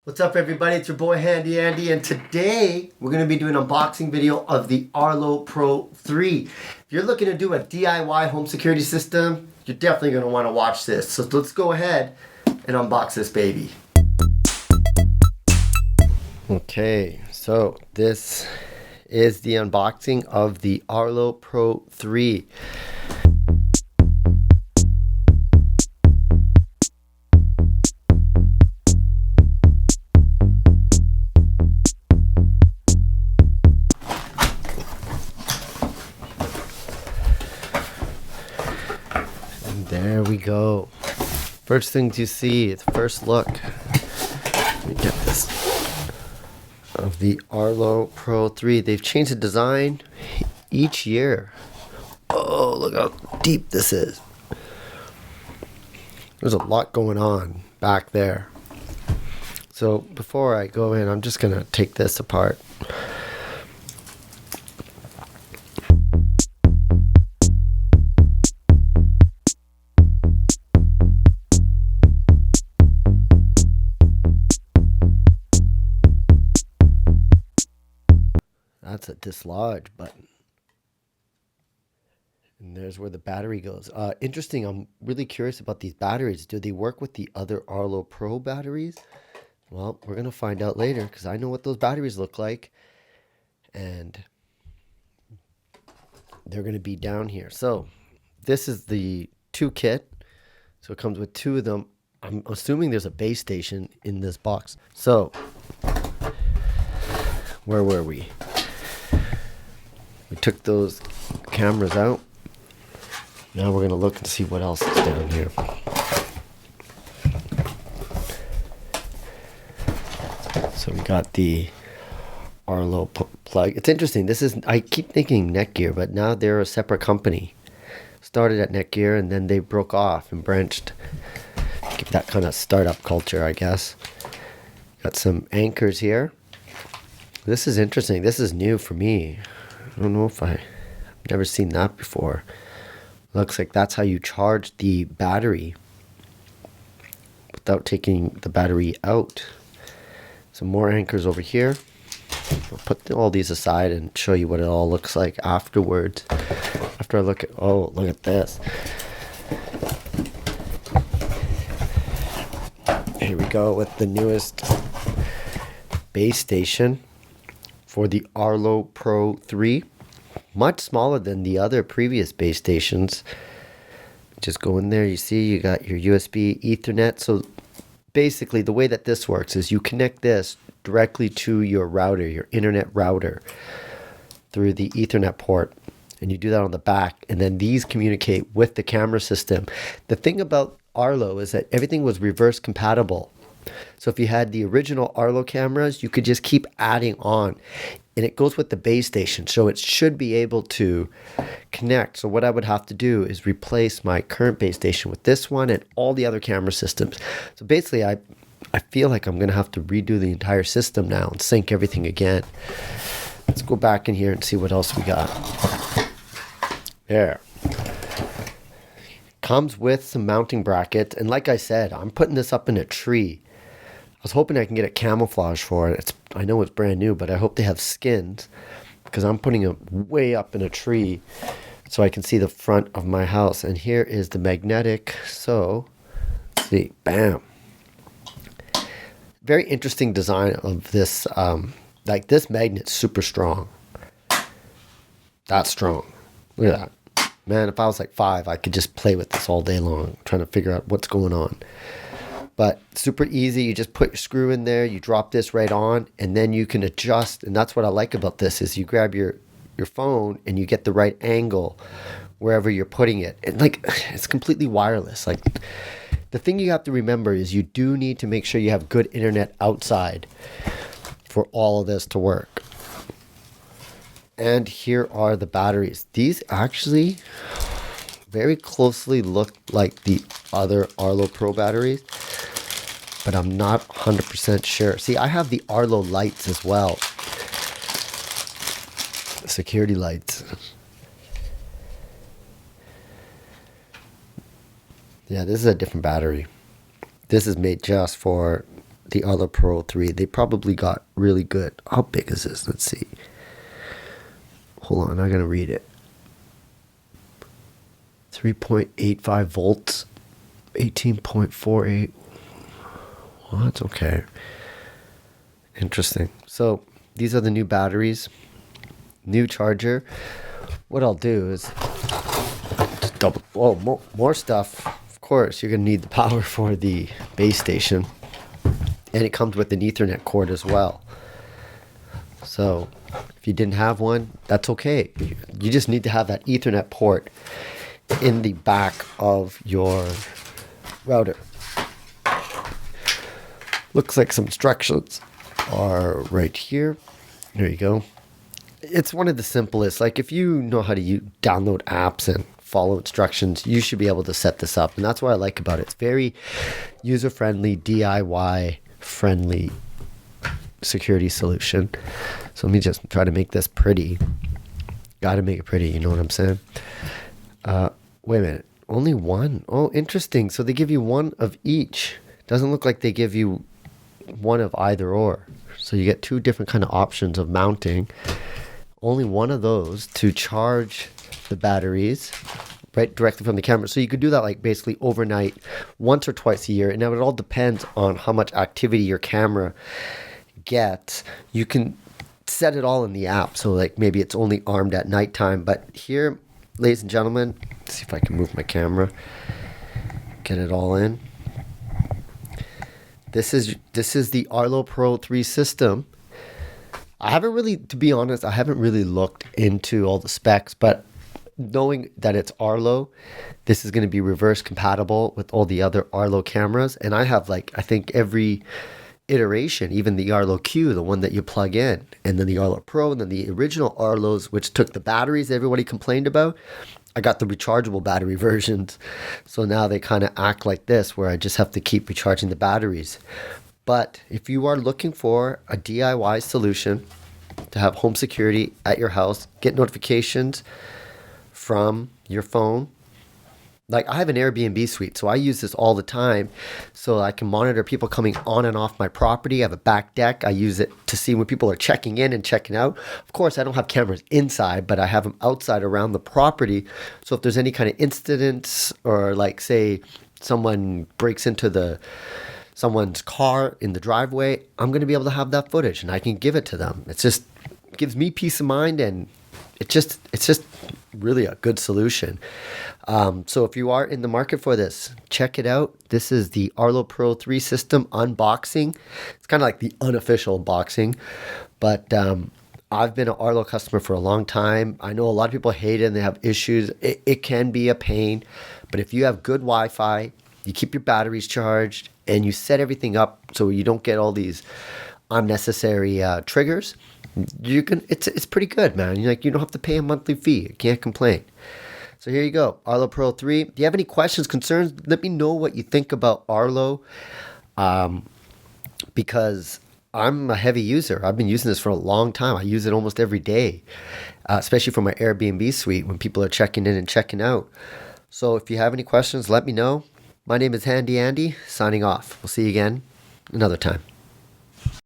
What's up everybody, it's your boy Handy Andy, and today we're going to be doing an unboxing video of the Arlo Pro 3. If you're looking to do a DIY home security system, you're definitely going to want to watch this. So let's go ahead and unbox this baby. Okay, so this is the unboxing of the Arlo Pro 3. There we go. First things you see, the first look. Let me get this. Of the Arlo Pro 3. They've changed the design each year. Oh, look how deep this is. There's a lot going on back there. So before I go in, I'm just going to take this apart. That's a dislodge button. And there's where the battery goes. Interesting, I'm really curious about these batteries. Do they work with the other Arlo Pro batteries? Well, we're going to find out later because I know what those batteries look like. And they're going to be down here. So this is the 2 kit. So it comes with 2 of them. I'm assuming there's a base station in this box. So where were we? We took those cameras out. Now we're going to look and see what else is down here. So we got the Arlo plug. It's interesting. This is, I keep thinking Netgear, but now they're a separate company. Started at Netgear and then they broke off and branched. Give that kind of startup culture, I guess. Got some anchors here. This is interesting. This is new for me. I don't know if I've never seen that before. Looks like that's how you charge the battery without taking the battery out. Some more anchors over here. I'll put all these aside and show you what it all looks like afterwards. After I look at, oh, look at this. Here we go with the newest base station for the Arlo Pro 3. Much smaller than the other previous base stations. Just go in there, you see you got your USB Ethernet. So basically the way that this works is you connect this directly to your router, your internet router, through the Ethernet port. And you do that on the back. And then these communicate with the camera system. The thing about Arlo is that everything was reverse compatible. So if you had the original Arlo cameras, you could just keep adding on. And it goes with the base station, so it should be able to connect. So what I would have to do is replace my current base station with this one and all the other camera systems. So basically, I feel like I'm going to have to redo the entire system now and sync everything again. Let's go back in here and see what else we got. There. Comes with some mounting brackets. And like I said, I'm putting this up in a tree. I was hoping I can get a camouflage for it. I know it's brand new, but I hope they have skins because I'm putting it way up in a tree so I can see the front of my house. And here is the magnetic. So, let's see. Bam. Very interesting design of this. Like this magnet's super strong. That's strong. Look at that. Man, if I was like 5, I could just play with this all day long, trying to figure out what's going on. But super easy. You just put your screw in there, you drop this right on, and then you can adjust. And that's what I like about this is you grab your phone and you get the right angle wherever you're putting it. And like it's completely wireless. Like the thing you have to remember is you do need to make sure you have good internet outside for all of this to work. And here are the batteries. These actually very closely look like the other Arlo Pro batteries, but I'm not 100% sure. See, I have the Arlo lights as well. Security lights. Yeah, this is a different battery. This is made just for the Arlo Pro 3. They probably got really good. How big is this? Let's see. Hold on, I'm going to read it. 3.85 volts, 18.48. Well, that's okay. Interesting. So these are the new batteries, new charger. What I'll do is just double. Oh, more stuff. Of course, you're gonna need the power for the base station, and it comes with an Ethernet cord as well. So if you didn't have one, that's okay. You just need to have that Ethernet port in the back of your router. Looks like some instructions are right here. There you go. It's one of the simplest. Like if you know how to download apps and follow instructions, you should be able to set this up. And that's what I like about it. It's very user-friendly, DIY-friendly security solution. So let me just try to make this pretty. Got to make it pretty, you know what I'm saying? Wait a minute. Only one? Oh, interesting. So they give you one of each. Doesn't look like they give you one of either or. So you get two different kind of options of mounting. Only one of those to charge the batteries right directly from the camera. So you could do that like basically overnight, once or twice a year. And now it all depends on how much activity your camera gets. You can set it all in the app. So like maybe it's only armed at nighttime. But here, ladies and gentlemen, let's see if I can move my camera, get it all in. This is the Arlo Pro 3 system. I haven't really, to be honest, I haven't really looked into all the specs, but knowing that it's Arlo, this is going to be reverse compatible with all the other Arlo cameras. And I have like, I think every iteration, even the Arlo Q, the one that you plug in, and then the Arlo Pro, and then the original Arlos, which took the batteries everybody complained about. I got the rechargeable battery versions. So now they kind of act like this, where I just have to keep recharging the batteries. But if you are looking for a DIY solution to have home security at your house, get notifications from your phone. Like I have an Airbnb suite, so I use this all the time so I can monitor people coming on and off my property. I have a back deck. I use it to see when people are checking in and checking out. Of course, I don't have cameras inside, but I have them outside around the property. So if there's any kind of incidents or like say someone breaks into someone's car in the driveway, I'm going to be able to have that footage and I can give it to them. It's just gives me peace of mind, and it's just really a good solution. So if you are in the market for this, check it out. This is the Arlo Pro 3 system unboxing. It's kind of like the unofficial unboxing, but I've been an Arlo customer for a long time. I know a lot of people hate it and they have issues. It can be a pain, but if you have good Wi-Fi, you keep your batteries charged, and you set everything up so you don't get all these unnecessary triggers, it's pretty good, man. You don't have to pay a monthly fee. You can't complain. So here you go, Arlo Pro 3. Do you have any questions, concerns? Let me know what you think about Arlo, because I'm a heavy user. I've been using this for a long time. I use it almost every day, especially for my Airbnb suite when people are checking in and checking out. So if you have any questions, let me know. My name is Handy Andy, signing off. We'll see you again another time.